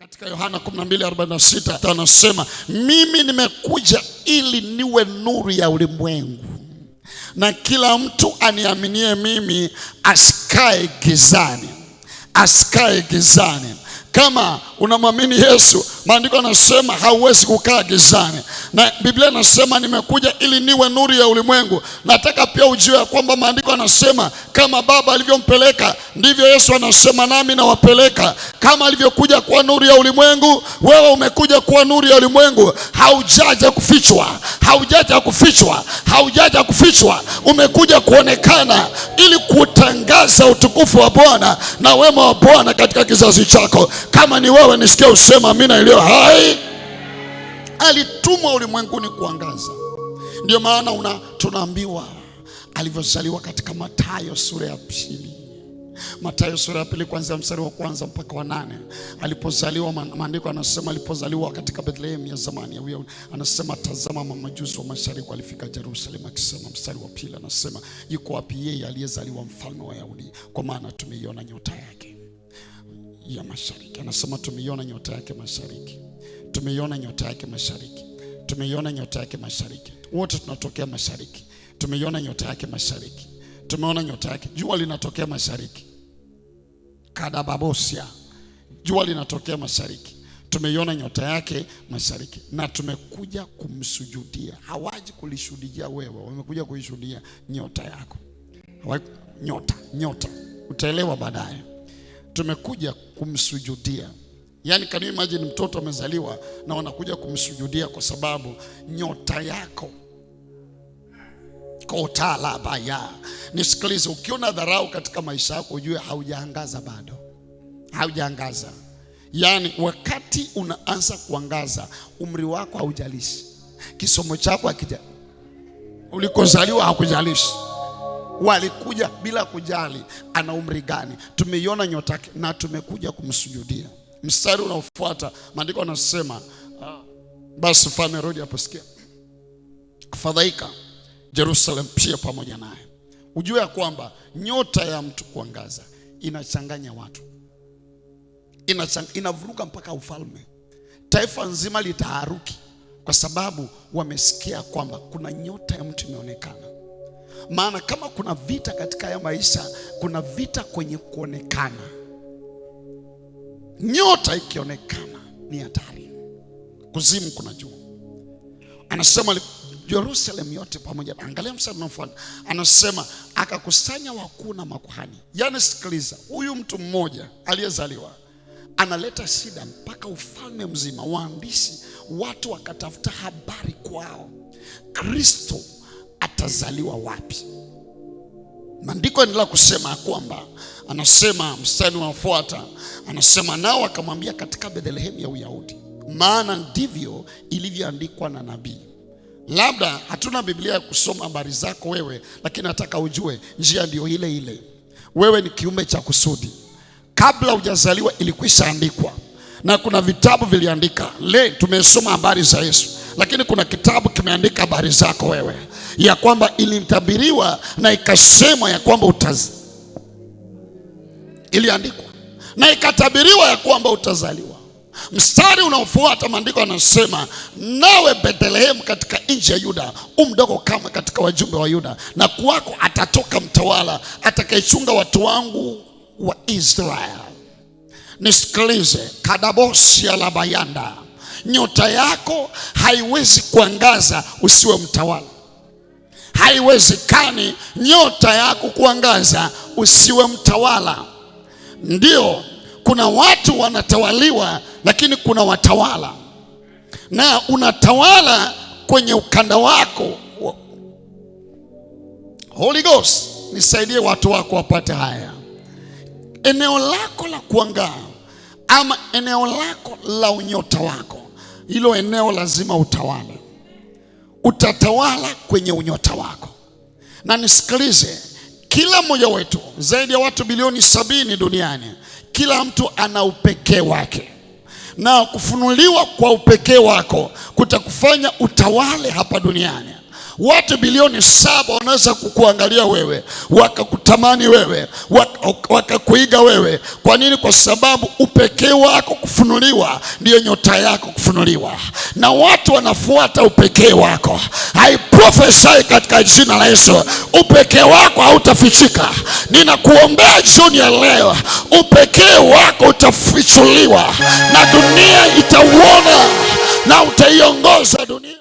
Katika Yohana 12:46 anasema, mimi nimekuja ili niwe nuru ya ulimwengu, na kila mtu aniaminie mimi asikae gizani. Asikae gizani. Kama unamwamini Yesu, maandiko yanasema hauwezi kukaa gizani. Na Biblia inasema nimekuja ili niwe nuru ya ulimwengu. Nataka pia ujue ya kwamba maandiko yanasema kama Baba alivyompeleka ndivyo Yesu anasema nami nawapeleka. Kama alivyokuja kuwa nuru ya ulimwengu, wewe umekuja kuwa nuru ya ulimwengu. Haujaja kufichwa, haujaja kufichwa, haujaja kufichwa. Umekuja kuonekana ili kutangaza utukufu wa Bwana na wema wa Bwana katika kizazi chako. Kama ni wewe, nisikie usema amina iliyo hai. Alitumwa ulimwenguni kuangaza. Ndio maana tunaambiwa alivyozaliwa katika Mathayo sura ya 2. Mathayo sura ya 2 kuanzia mstari wa 1 mpaka wa 8. Alipozaliwa, maandiko anasema alipozaliwa katika Bethlehem ya zamani ya Uyahudi, anasema tazama mamajusi wa mashariki walifika Yerusalemu, akisema, mstari wa 2 anasema, yuko wapi yeye aliyezaliwa mfalme wa Wayahudi? Kwa maana tumeiona nyota yake ya mashariki. Anasema tumeiona nyota yake mashariki. Tumeiona nyota yake mashariki. Tumeiona nyota yake mashariki. Wote tunatokea mashariki. Tumeiona nyota yake mashariki. Tumeona nyota yake. Jua linatokea mashariki. Kadababosia. Jua linatokea mashariki. Tumeiona nyota yake mashariki. Na tumekuja kumsujudia. Hawaji kulishuhudia wewe, wamekuja kuishuhudia nyota yako. Nyota. Utaelewa baadaye. Tumekuja kumsujudia. Yani, can you imagine mtoto amezaliwa na wanakuja kumsujudia kwa sababu nyota yako. Kotalabaya. Nisikilize, ukiona dharau katika maisha yako ujue haujaangaza bado. Haujaangaza. Yani wakati unaanza kuangaza, umri wako haujalishi. Kisomo chako hakijalishi. Ulikozaliwa hakujalishi. Walikuja bila kujali ana umri gani. Tumeiona nyota yake na tumekuja kumsujudia. Mstari unaofuata maandiko yanasema, basi mfalme Herode aposikia fadhaika, Jerusalem pia pamoja naye. Ujue ya kwamba nyota ya mtu kuangaza inachanganya watu. Inavuruga mpaka ufalme. Taifa nzima litaharuki kwa sababu wamesikia kwamba kuna nyota ya mtu imeonekana. Maana kama kuna vita katika ya maisha, kuna vita kwenye kuonekana. Nyota ikionekana ni hatari. Kuzimu kuna juu. Anasema Jerusalem yote pamoja. Angalia mstari unaofuata. Anasema akakusanya wakuu na makuhani. Yaani sikiliza, huyu mtu mmoja aliyezaliwa analeta shida mpaka ufalme mzima. Waandishi, watu wakatafuta habari kwao, Kristo atazaliwa wapi? Maandiko yanaendelea kusema kwamba, anasema mstari unaofuata, anasema nao akamwambia katika Bethlehem ya Uyahudi, maana ndivyo ilivyoandikwa na nabii. Labda hatuna Biblia ya kusoma habari zako wewe, lakini nataka ujue njia ndio ile ile. Wewe ni kiumbe cha kusudi. Kabla hujazaliwa ilikwisha andikwa, na kuna vitabu viliandika. Tumesoma habari za Yesu, lakini kuna kitabu kimeandika habari zako wewe, ya kwamba ilitabiriwa na ikasemwa ya kwamba iliandikwa na ikatabiriwa ya kwamba utazaliwa. Mstari unaofuata maandiko yanasema, nawe Bethlehem katika nchi ya Yuda, mdogo kama katika wajumbe wa Yuda, na kwako atatoka mtawala atakayechunga watu wangu wa Israeli. Nisikilize, kadabosi ya labayanda. Nyota yako haiwezi kuangaza usiwe mtawala. Haiwezekani nyota yako kuangaza usiwe mtawala. Ndio, kuna watu wanatawaliwa, lakini kuna watawala. Na unatawala kwenye ukanda wako. Holy Ghost, nisaidie watu wako wapate haya. Eneo lako la kuangaa ama eneo lako la unyota wako, hilo eneo lazima utawale. Utatawala kwenye unyota wako. Na nisikilize, kila mmoja wetu, zaidi ya watu bilioni 70 duniani, kila mtu ana upekee wake. Na kufunuliwa kwa upekee wako kutakufanya utawale hapa duniani. Watu bilioni 7 wanaweza kukuangalia wewe, wakakutamani wewe, wakakuiga wewe. Kwa nini? Kwa sababu upekee wako kufunuliwa ndiyo nyota yako kufunuliwa, na watu wanafuata upekee wako. I prophesy katika jina la Yesu, upekee wako hautafichika. Ninakuombea jioni ya leo, upekee wako utafichuliwa na dunia itauona na utaiongoza dunia.